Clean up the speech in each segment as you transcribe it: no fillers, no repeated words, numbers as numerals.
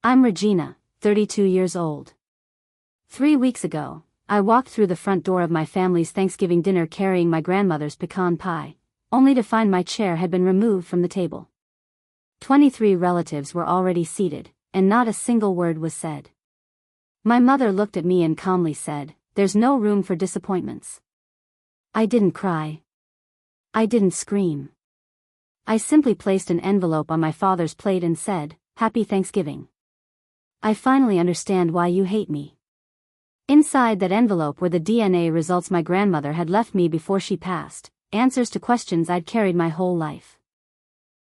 I'm Regina, 32 years old. 3 weeks ago, I walked through the front door of my family's Thanksgiving dinner carrying my grandmother's pecan pie, only to find my chair had been removed from the table. 23 relatives were already seated, and not a single word was said. My mother looked at me and calmly said, "There's no room for disappointments." I didn't cry. I didn't scream. I simply placed an envelope on my father's plate and said, "Happy Thanksgiving. I finally understand why you hate me." Inside that envelope were the DNA results my grandmother had left me before she passed, answers to questions I'd carried my whole life.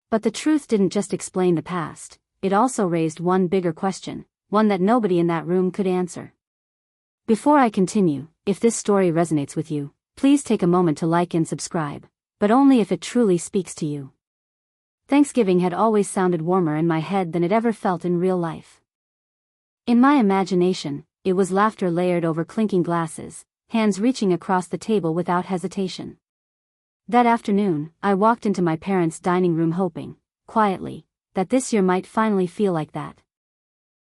But the truth didn't just explain the past, it also raised one bigger question, one that nobody in that room could answer. Before I continue, if this story resonates with you, please take a moment to like and subscribe, but only if it truly speaks to you. Thanksgiving had always sounded warmer in my head than it ever felt in real life. In my imagination, it was laughter layered over clinking glasses, hands reaching across the table without hesitation. That afternoon, I walked into my parents' dining room hoping, quietly, that this year might finally feel like that.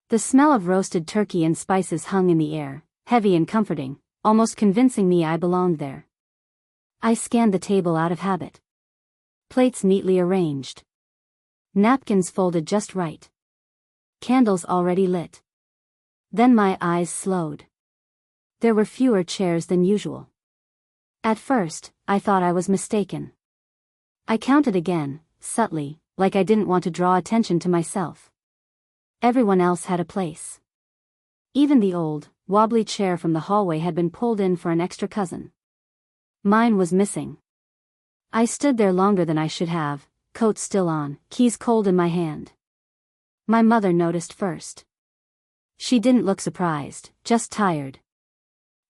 The smell of roasted turkey and spices hung in the air, heavy and comforting, almost convincing me I belonged there. I scanned the table out of habit. Plates neatly arranged. Napkins folded just right. Candles already lit. Then my eyes slowed. There were fewer chairs than usual. At first, I thought I was mistaken. I counted again, subtly, like I didn't want to draw attention to myself. Everyone else had a place. Even the old, wobbly chair from the hallway had been pulled in for an extra cousin. Mine was missing. I stood there longer than I should have, coat still on, keys cold in my hand. My mother noticed first. She didn't look surprised, just tired.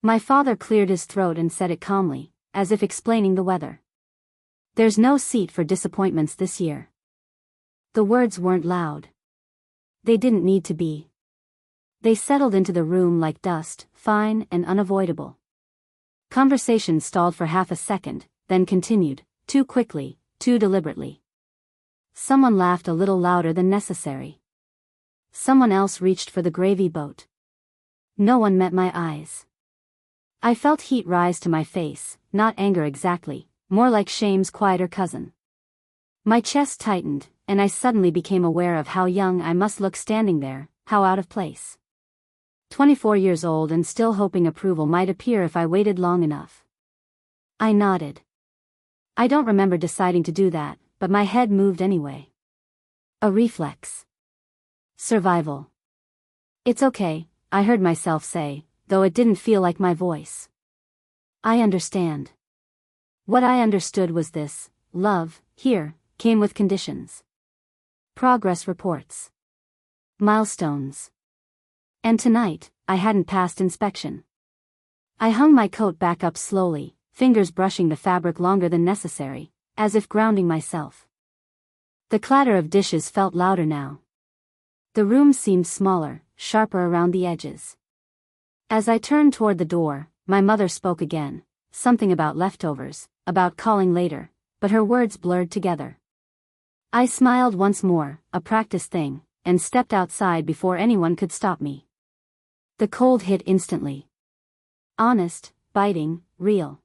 My father cleared his throat and said it calmly, as if explaining the weather. "There's no seat for disappointments this year." The words weren't loud. They didn't need to be. They settled into the room like dust, fine and unavoidable. Conversation stalled for half a second, then continued, too quickly, too deliberately. Someone laughed a little louder than necessary. Someone else reached for the gravy boat. No one met my eyes. I felt heat rise to my face, not anger exactly, more like shame's quieter cousin. My chest tightened, and I suddenly became aware of how young I must look standing there, how out of place. 24 years old and still hoping approval might appear if I waited long enough. I nodded. I don't remember deciding to do that, but my head moved anyway. A reflex. Survival. "It's okay," I heard myself say, though it didn't feel like my voice. "I understand." What I understood was this: love, here, came with conditions. Progress reports. Milestones. And tonight, I hadn't passed inspection. I hung my coat back up slowly, fingers brushing the fabric longer than necessary, as if grounding myself. The clatter of dishes felt louder now. The room seemed smaller, sharper around the edges. As I turned toward the door, my mother spoke again, something about leftovers, about calling later, but her words blurred together. I smiled once more, a practice thing, and stepped outside before anyone could stop me. The cold hit instantly. Honest, biting, real.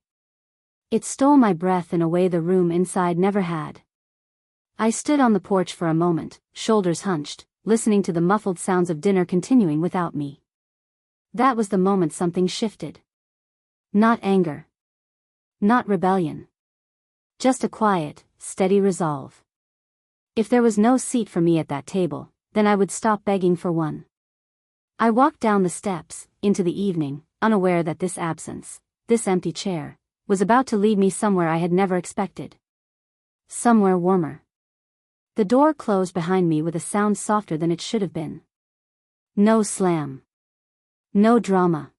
It stole my breath in a way the room inside never had. I stood on the porch for a moment, shoulders hunched, listening to the muffled sounds of dinner continuing without me. That was the moment something shifted. Not anger. Not rebellion. Just a quiet, steady resolve. If there was no seat for me at that table, then I would stop begging for one. I walked down the steps, into the evening, unaware that this absence, this empty chair, was about to lead me somewhere I had never expected. Somewhere warmer. The door closed behind me with a sound softer than it should have been. No slam. No drama.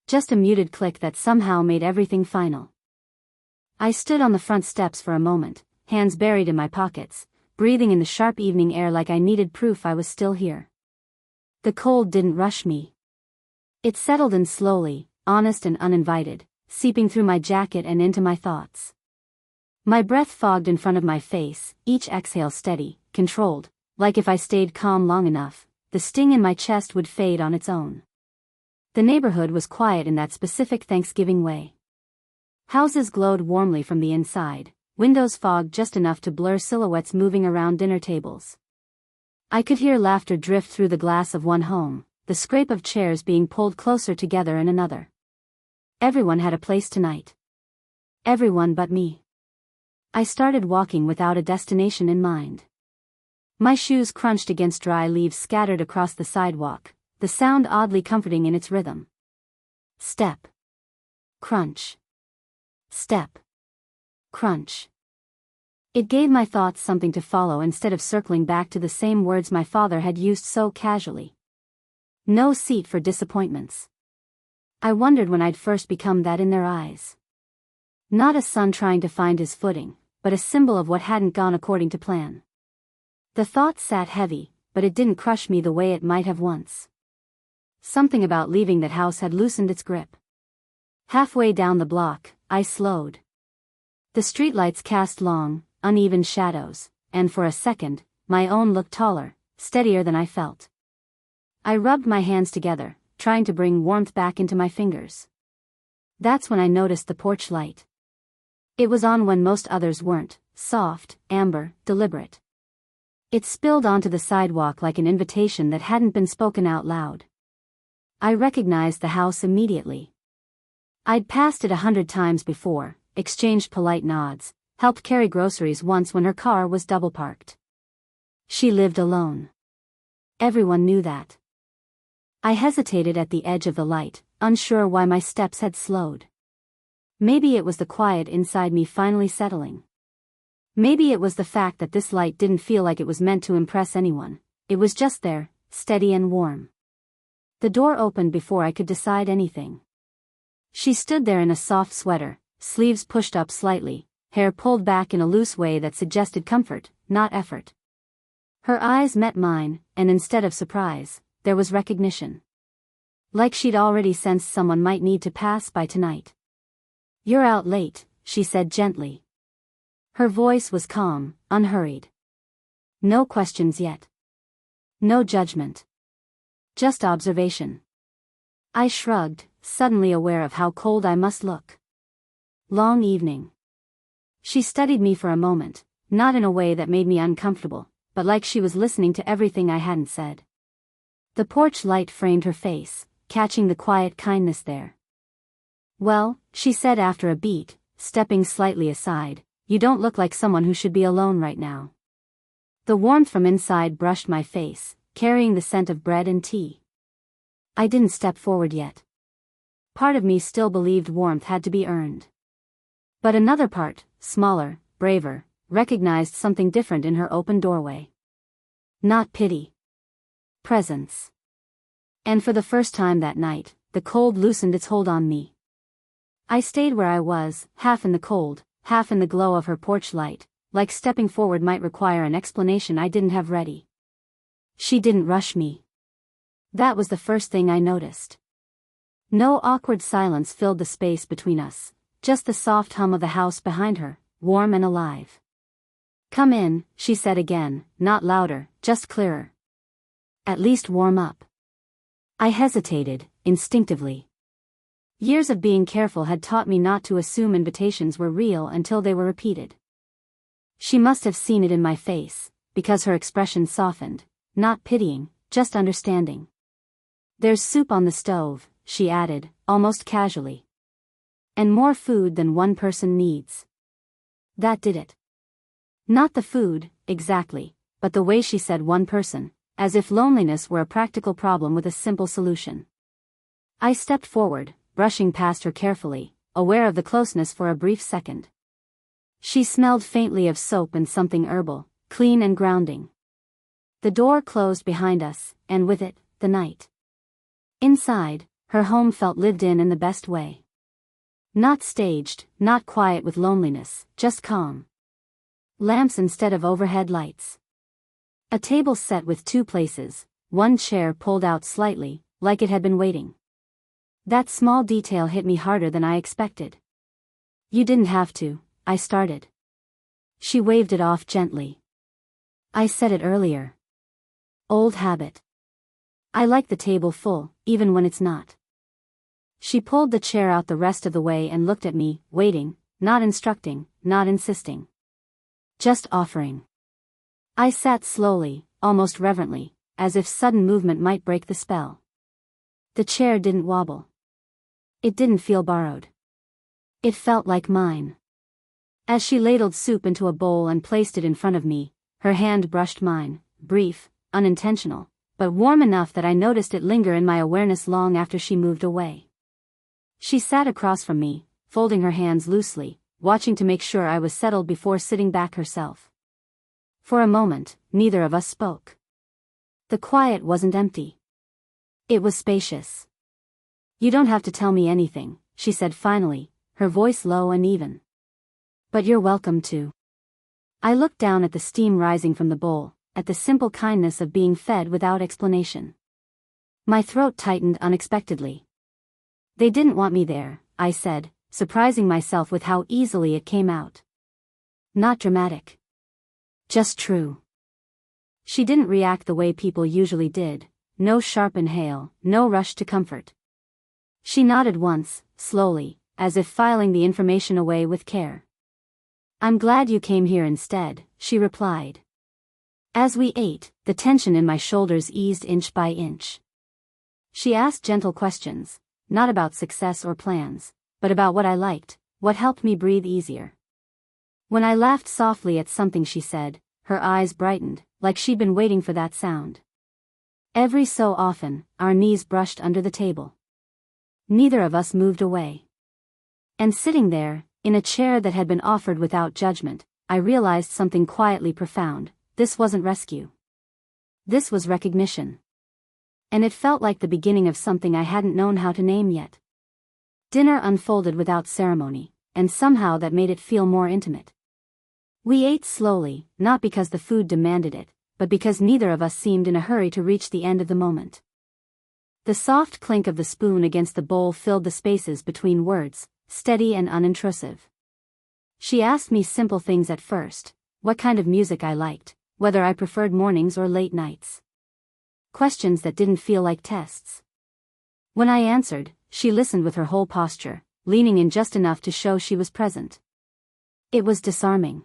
Just a muted click that somehow made everything final. I stood on the front steps for a moment, hands buried in my pockets, breathing in the sharp evening air like I needed proof I was still here. The cold didn't rush me. It settled in slowly, honest and uninvited, seeping through my jacket and into my thoughts. My breath fogged in front of my face, each exhale steady, controlled, like if I stayed calm long enough, the sting in my chest would fade on its own. The neighborhood was quiet in that specific Thanksgiving way. Houses glowed warmly from the inside, windows fogged just enough to blur silhouettes moving around dinner tables. I could hear laughter drift through the glass of one home, the scrape of chairs being pulled closer together in another. Everyone had a place tonight. Everyone but me. I started walking without a destination in mind. My shoes crunched against dry leaves scattered across the sidewalk, the sound oddly comforting in its rhythm. Step. Crunch. Step. Crunch. It gave my thoughts something to follow instead of circling back to the same words my father had used so casually. No seat for disappointments. I wondered when I'd first become that in their eyes. Not a son trying to find his footing, but a symbol of what hadn't gone according to plan. The thought sat heavy, but it didn't crush me the way it might have once. Something about leaving that house had loosened its grip. Halfway down the block, I slowed. The streetlights cast long, uneven shadows, and for a second, my own looked taller, steadier than I felt. I rubbed my hands together, trying to bring warmth back into my fingers. That's when I noticed the porch light. It was on when most others weren't, soft, amber, deliberate. It spilled onto the sidewalk like an invitation that hadn't been spoken out loud. I recognized the house immediately. I'd passed it 100 times before, exchanged polite nods, helped carry groceries once when her car was double parked. She lived alone. Everyone knew that. I hesitated at the edge of the light, unsure why my steps had slowed. Maybe it was the quiet inside me finally settling. Maybe it was the fact that this light didn't feel like it was meant to impress anyone. It was just there, steady and warm. The door opened before I could decide anything. She stood there in a soft sweater, sleeves pushed up slightly, hair pulled back in a loose way that suggested comfort, not effort. Her eyes met mine, and instead of surprise, there was recognition. Like she'd already sensed someone might need to pass by tonight. "You're out late," she said gently. Her voice was calm, unhurried. No questions yet. No judgment. Just observation. I shrugged, suddenly aware of how cold I must look. Long evening. She studied me for a moment, not in a way that made me uncomfortable, but like she was listening to everything I hadn't said. The porch light framed her face, catching the quiet kindness there. "Well," she said after a beat, stepping slightly aside, "you don't look like someone who should be alone right now." The warmth from inside brushed my face, carrying the scent of bread and tea. I didn't step forward yet. Part of me still believed warmth had to be earned. But another part, smaller, braver, recognized something different in her open doorway. Not pity. Presence. And for the first time that night, the cold loosened its hold on me. I stayed where I was, half in the cold, half in the glow of her porch light, like stepping forward might require an explanation I didn't have ready. She didn't rush me. That was the first thing I noticed. No awkward silence filled the space between us, just the soft hum of the house behind her, warm and alive. "Come in," she said again, not louder, just clearer. "At least warm up." I hesitated, instinctively. Years of being careful had taught me not to assume invitations were real until they were repeated. She must have seen it in my face, because her expression softened, not pitying, just understanding. "There's soup on the stove," she added, almost casually. "And more food than one person needs." That did it. Not the food, exactly, but the way she said one person, as if loneliness were a practical problem with a simple solution. I stepped forward, brushing past her carefully, aware of the closeness for a brief second. She smelled faintly of soap and something herbal, clean and grounding. The door closed behind us, and with it, the night. Inside, her home felt lived in the best way. Not staged, not quiet with loneliness, just calm. Lamps instead of overhead lights. A table set with two places, one chair pulled out slightly, like it had been waiting. That small detail hit me harder than I expected. "You didn't have to," I started. She waved it off gently. "I said it earlier. Old habit." I like the table full, even when it's not. She pulled the chair out the rest of the way and looked at me, waiting, not instructing, not insisting. Just offering. I sat slowly, almost reverently, as if sudden movement might break the spell. The chair didn't wobble. It didn't feel borrowed. It felt like mine. As she ladled soup into a bowl and placed it in front of me, her hand brushed mine, brief, unintentional, but warm enough that I noticed it linger in my awareness long after she moved away. She sat across from me, folding her hands loosely, watching to make sure I was settled before sitting back herself. For a moment, neither of us spoke. The quiet wasn't empty. It was spacious. "You don't have to tell me anything," she said finally, her voice low and even. "But you're welcome to." I looked down at the steam rising from the bowl, at the simple kindness of being fed without explanation. My throat tightened unexpectedly. "They didn't want me there," I said, surprising myself with how easily it came out. Not dramatic. Just true. She didn't react the way people usually did, no sharp inhale, no rush to comfort. She nodded once, slowly, as if filing the information away with care. "I'm glad you came here instead," she replied. As we ate, the tension in my shoulders eased inch by inch. She asked gentle questions, not about success or plans, but about what I liked, what helped me breathe easier. When I laughed softly at something she said, her eyes brightened, like she'd been waiting for that sound. Every so often, our knees brushed under the table. Neither of us moved away. And sitting there, in a chair that had been offered without judgment, I realized something quietly profound. This wasn't rescue. This was recognition. And it felt like the beginning of something I hadn't known how to name yet. Dinner unfolded without ceremony, and somehow that made it feel more intimate. We ate slowly, not because the food demanded it, but because neither of us seemed in a hurry to reach the end of the moment. The soft clink of the spoon against the bowl filled the spaces between words, steady and unintrusive. She asked me simple things at first, what kind of music I liked, whether I preferred mornings or late nights. Questions that didn't feel like tests. When I answered, she listened with her whole posture, leaning in just enough to show she was present. It was disarming.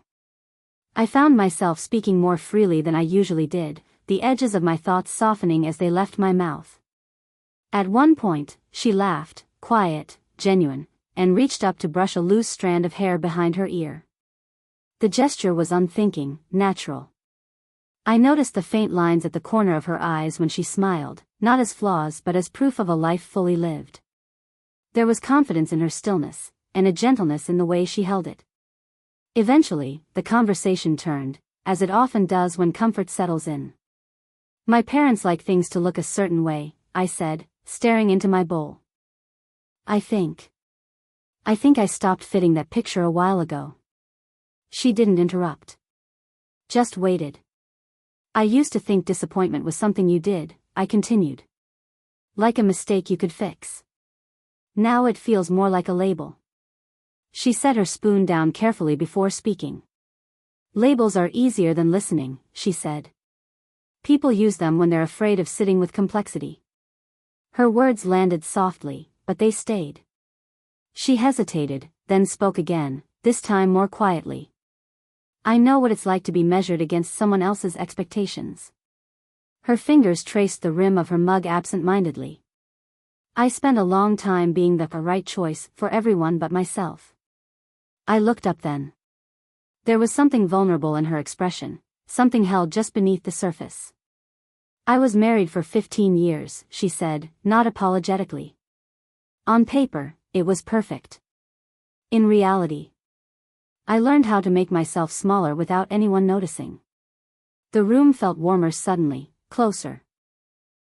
I found myself speaking more freely than I usually did, the edges of my thoughts softening as they left my mouth. At one point, she laughed, quiet, genuine, and reached up to brush a loose strand of hair behind her ear. The gesture was unthinking, natural. I noticed the faint lines at the corner of her eyes when she smiled, not as flaws but as proof of a life fully lived. There was confidence in her stillness, and a gentleness in the way she held it. Eventually, the conversation turned, as it often does when comfort settles in. "My parents like things to look a certain way," I said, staring into my bowl. I think I stopped fitting that picture a while ago." She didn't interrupt. Just waited. "I used to think disappointment was something you did," I continued. "Like a mistake you could fix. Now it feels more like a label." She set her spoon down carefully before speaking. "Labels are easier than listening," she said. "People use them when they're afraid of sitting with complexity." Her words landed softly, but they stayed. She hesitated, then spoke again, this time more quietly. "I know what it's like to be measured against someone else's expectations." Her fingers traced the rim of her mug absent-mindedly. "I spent a long time being the right choice for everyone but myself." I looked up then. There was something vulnerable in her expression, something held just beneath the surface. "I was married for 15 years, she said, not apologetically. On paper, it was perfect. In reality, I learned how to make myself smaller without anyone noticing." The room felt warmer suddenly, closer.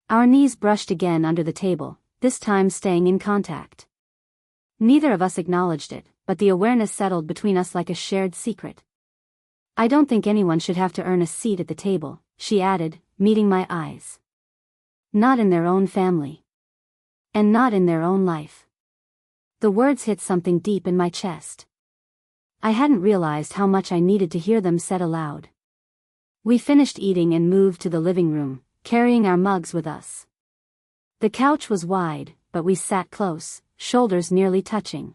Our knees brushed again under the table, this time staying in contact. Neither of us acknowledged it, but the awareness settled between us like a shared secret. "I don't think anyone should have to earn a seat at the table," she added, meeting my eyes. "Not in their own family. And not in their own life." The words hit something deep in my chest. I hadn't realized how much I needed to hear them said aloud. We finished eating and moved to the living room, carrying our mugs with us. The couch was wide, but we sat close, shoulders nearly touching.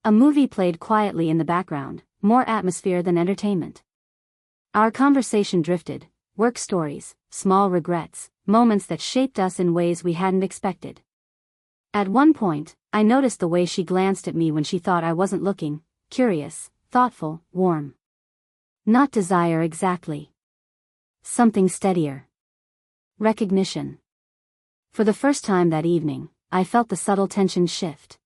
A movie played quietly in the background, more atmosphere than entertainment. Our conversation drifted, work stories, small regrets, moments that shaped us in ways we hadn't expected. At one point, I noticed the way she glanced at me when she thought I wasn't looking, curious, thoughtful, warm. Not desire exactly. Something steadier. Recognition. For the first time that evening, I felt the subtle tension shift.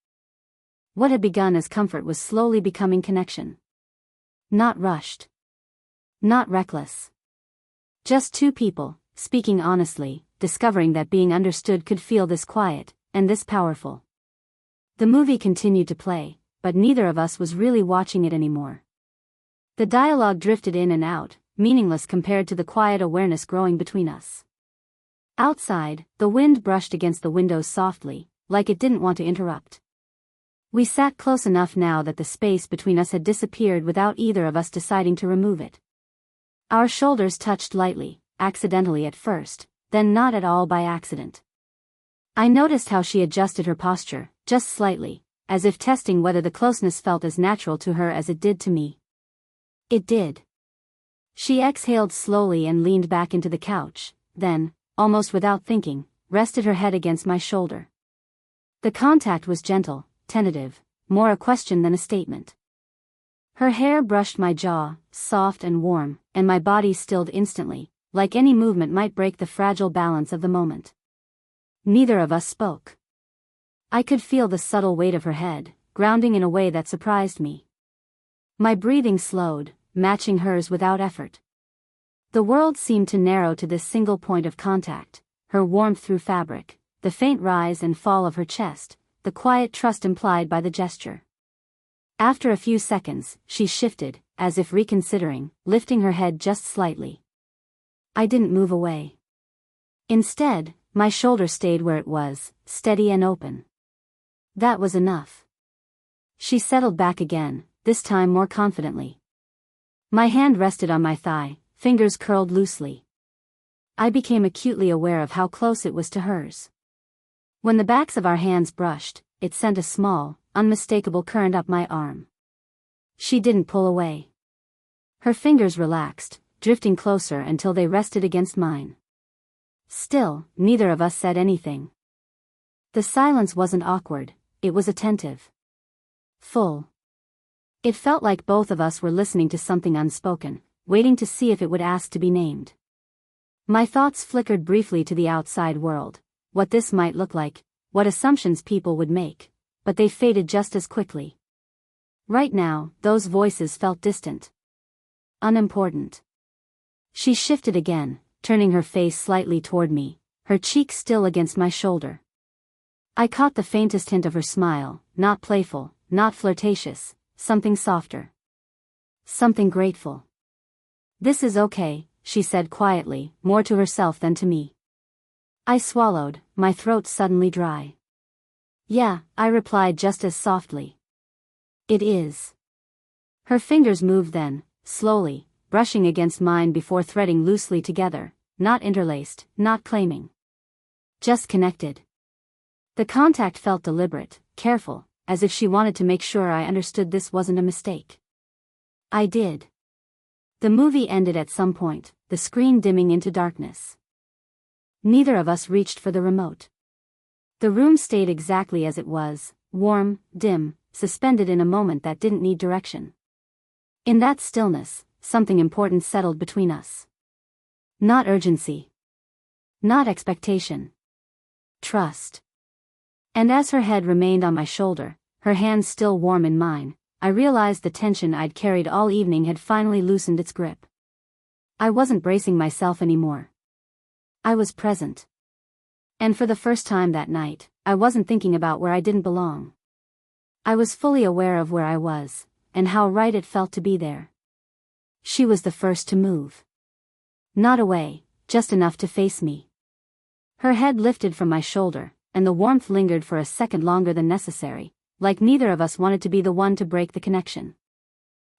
What had begun as comfort was slowly becoming connection. Not rushed. Not reckless. Just two people, speaking honestly, discovering that being understood could feel this quiet, and this powerful. The movie continued to play, but neither of us was really watching it anymore. The dialogue drifted in and out, meaningless compared to the quiet awareness growing between us. Outside, the wind brushed against the windows softly, like it didn't want to interrupt. We sat close enough now that the space between us had disappeared without either of us deciding to remove it. Our shoulders touched lightly, accidentally at first, then not at all by accident. I noticed how she adjusted her posture, just slightly, as if testing whether the closeness felt as natural to her as it did to me. It did. She exhaled slowly and leaned back into the couch, then, almost without thinking, rested her head against my shoulder. The contact was gentle, tentative, more a question than a statement. Her hair brushed my jaw, soft and warm, and my body stilled instantly, like any movement might break the fragile balance of the moment. Neither of us spoke. I could feel the subtle weight of her head, grounding in a way that surprised me. My breathing slowed, matching hers without effort. The world seemed to narrow to this single point of contact, her warmth through fabric, the faint rise and fall of her chest, the quiet trust implied by the gesture. After a few seconds, she shifted, as if reconsidering, lifting her head just slightly. I didn't move away. Instead, my shoulder stayed where it was, steady and open. That was enough. She settled back again, this time more confidently. My hand rested on my thigh, fingers curled loosely. I became acutely aware of how close it was to hers. When the backs of our hands brushed, it sent a small, unmistakable current up my arm. She didn't pull away. Her fingers relaxed, drifting closer until they rested against mine. Still, neither of us said anything. The silence wasn't awkward, it was attentive. Full. It felt like both of us were listening to something unspoken, waiting to see if it would ask to be named. My thoughts flickered briefly to the outside world, what this might look like, what assumptions people would make, but they faded just as quickly. Right now, those voices felt distant. Unimportant. She shifted again, turning her face slightly toward me, her cheek still against my shoulder. I caught the faintest hint of her smile, not playful, not flirtatious, something softer. Something grateful. "This is okay," she said quietly, more to herself than to me. I swallowed, my throat suddenly dry. "Yeah," I replied just as softly. "It is." Her fingers moved then, slowly, brushing against mine before threading loosely together, not interlaced, not claiming. Just connected. The contact felt deliberate, careful, as if she wanted to make sure I understood this wasn't a mistake. I did. The movie ended at some point, the screen dimming into darkness. Neither of us reached for the remote. The room stayed exactly as it was, warm, dim, suspended in a moment that didn't need direction. In that stillness, something important settled between us. Not urgency. Not expectation. Trust. And as her head remained on my shoulder, her hands still warm in mine, I realized the tension I'd carried all evening had finally loosened its grip. I wasn't bracing myself anymore. I was present. And for the first time that night, I wasn't thinking about where I didn't belong. I was fully aware of where I was, and how right it felt to be there. She was the first to move. Not away, just enough to face me. Her head lifted from my shoulder, and the warmth lingered for a second longer than necessary, like neither of us wanted to be the one to break the connection.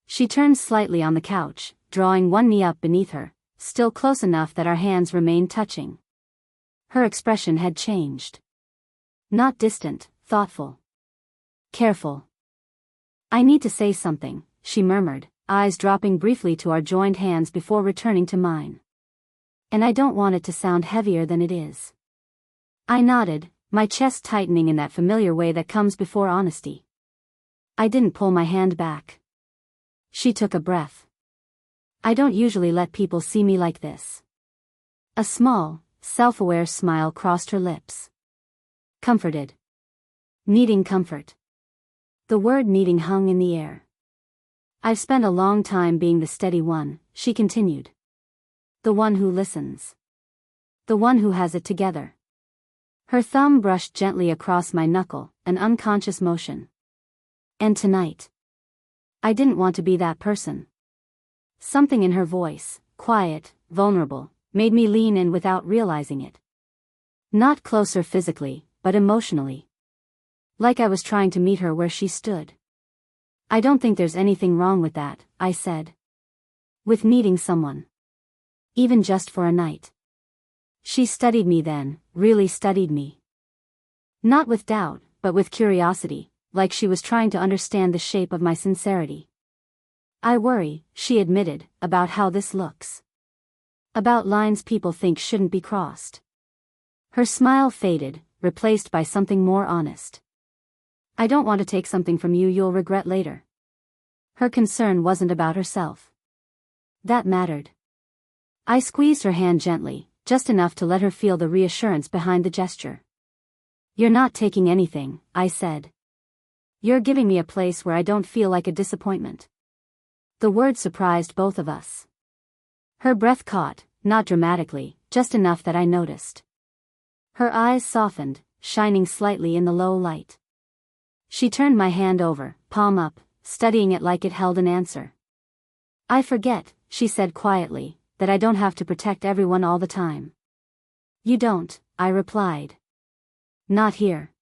She turned slightly on the couch, drawing one knee up beneath her, still close enough that our hands remained touching. Her expression had changed. Not distant, thoughtful. Careful. "I need to say something," she murmured, eyes dropping briefly to our joined hands before returning to mine. "And I don't want it to sound heavier than it is." I nodded, my chest tightening in that familiar way that comes before honesty. I didn't pull my hand back. She took a breath. "I don't usually let people see me like this." A small, self-aware smile crossed her lips. "Comforted. Needing comfort." The word needing hung in the air. "I've spent a long time being the steady one," she continued. "The one who listens. The one who has it together." Her thumb brushed gently across my knuckle, an unconscious motion. "And tonight, I didn't want to be that person." Something in her voice, quiet, vulnerable, made me lean in without realizing it. Not closer physically, but emotionally. Like I was trying to meet her where she stood. "I don't think there's anything wrong with that," I said. "With needing someone. Even just for a night." She studied me then, really studied me. Not with doubt, but with curiosity, like she was trying to understand the shape of my sincerity. "I worry," she admitted, "about how this looks. About lines people think shouldn't be crossed." Her smile faded, replaced by something more honest. "I don't want to take something from you you'll regret later." Her concern wasn't about herself. That mattered. I squeezed her hand gently, just enough to let her feel the reassurance behind the gesture. "You're not taking anything," I said. "You're giving me a place where I don't feel like a disappointment." The word surprised both of us. Her breath caught, not dramatically, just enough that I noticed. Her eyes softened, shining slightly in the low light. She turned my hand over, palm up, studying it like it held an answer. "I forget," she said quietly, "that I don't have to protect everyone all the time." "You don't," I replied. "Not here."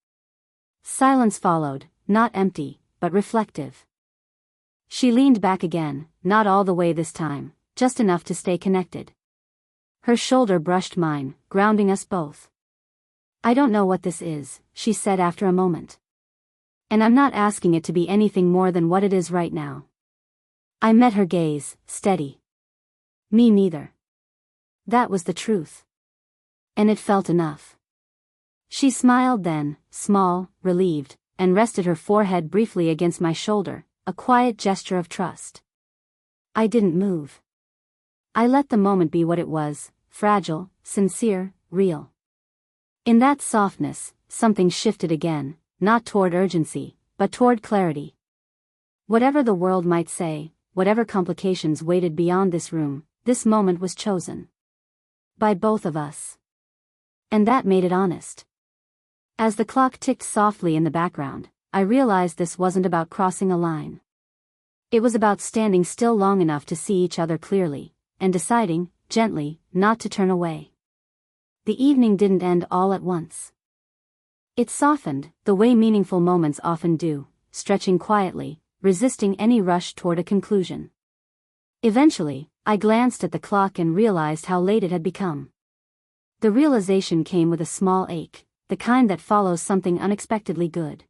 Silence followed, not empty, but reflective. She leaned back again, not all the way this time, just enough to stay connected. Her shoulder brushed mine, grounding us both. "I don't know what this is," she said after a moment. "And I'm not asking it to be anything more than what it is right now." I met her gaze, steady. "Me neither." That was the truth. And it felt enough. She smiled then, small, relieved, and rested her forehead briefly against my shoulder, a quiet gesture of trust. I didn't move. I let the moment be what it was, fragile, sincere, real. In that softness, something shifted again, not toward urgency, but toward clarity. Whatever the world might say, whatever complications waited beyond this room, this moment was chosen. By both of us. And that made it honest. As the clock ticked softly in the background, I realized this wasn't about crossing a line. It was about standing still long enough to see each other clearly, and deciding, gently, not to turn away. The evening didn't end all at once. It softened, the way meaningful moments often do, stretching quietly, resisting any rush toward a conclusion. Eventually, I glanced at the clock and realized how late it had become. The realization came with a small ache, the kind that follows something unexpectedly good.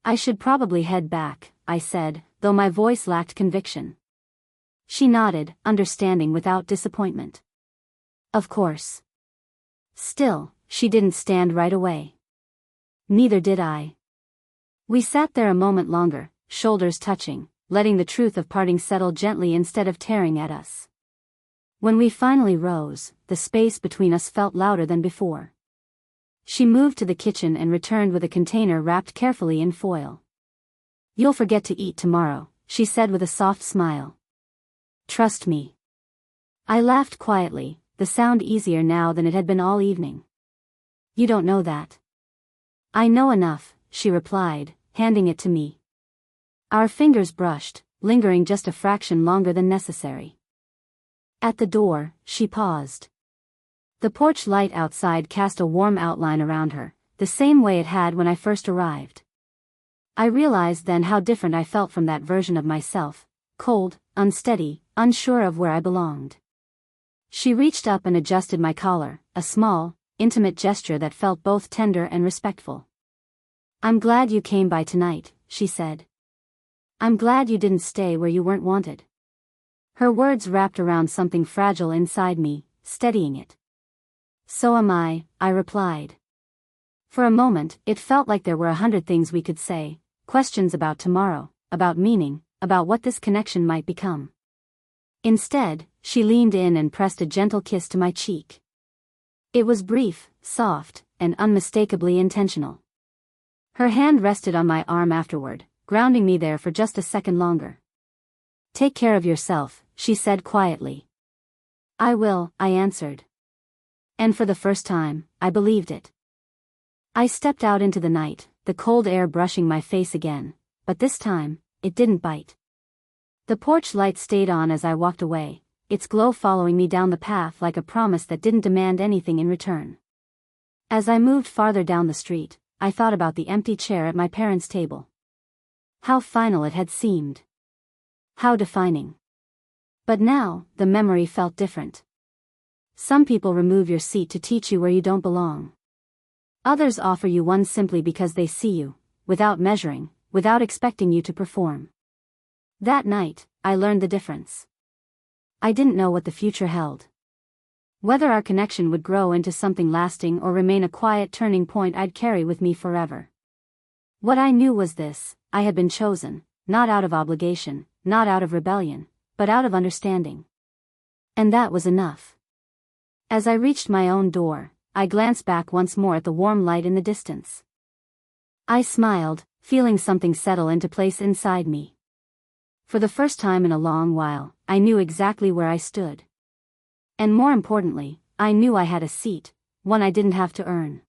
"I should probably head back," I said, though my voice lacked conviction. She nodded, understanding without disappointment. "Of course." Still, she didn't stand right away. Neither did I. We sat there a moment longer, shoulders touching, letting the truth of parting settle gently instead of tearing at us. When we finally rose, the space between us felt louder than before. She moved to the kitchen and returned with a container wrapped carefully in foil. "You'll forget to eat tomorrow," she said with a soft smile. "Trust me." I laughed quietly, the sound easier now than it had been all evening. "You don't know that." "I know enough," she replied, handing it to me. Our fingers brushed, lingering just a fraction longer than necessary. At the door, she paused. The porch light outside cast a warm outline around her, the same way it had when I first arrived. I realized then how different I felt from that version of myself, cold, unsteady, unsure of where I belonged. She reached up and adjusted my collar, a small, intimate gesture that felt both tender and respectful. "I'm glad you came by tonight," she said. "I'm glad you didn't stay where you weren't wanted." Her words wrapped around something fragile inside me, steadying it. "So am I replied. For a moment, it felt like there were 100 things we could say, questions about tomorrow, about meaning, about what this connection might become. Instead, she leaned in and pressed a gentle kiss to my cheek. It was brief, soft, and unmistakably intentional. Her hand rested on my arm afterward, grounding me there for just a second longer. "Take care of yourself," she said quietly. "I will," I answered. And for the first time, I believed it. I stepped out into the night, the cold air brushing my face again, but this time, it didn't bite. The porch light stayed on as I walked away, its glow following me down the path like a promise that didn't demand anything in return. As I moved farther down the street, I thought about the empty chair at my parents' table. How final it had seemed. How defining. But now, the memory felt different. Some people remove your seat to teach you where you don't belong. Others offer you one simply because they see you, without measuring, without expecting you to perform. That night, I learned the difference. I didn't know what the future held. Whether our connection would grow into something lasting or remain a quiet turning point I'd carry with me forever. What I knew was this: I had been chosen, not out of obligation, not out of rebellion, but out of understanding. And that was enough. As I reached my own door, I glanced back once more at the warm light in the distance. I smiled, feeling something settle into place inside me. For the first time in a long while, I knew exactly where I stood. And more importantly, I knew I had a seat, one I didn't have to earn.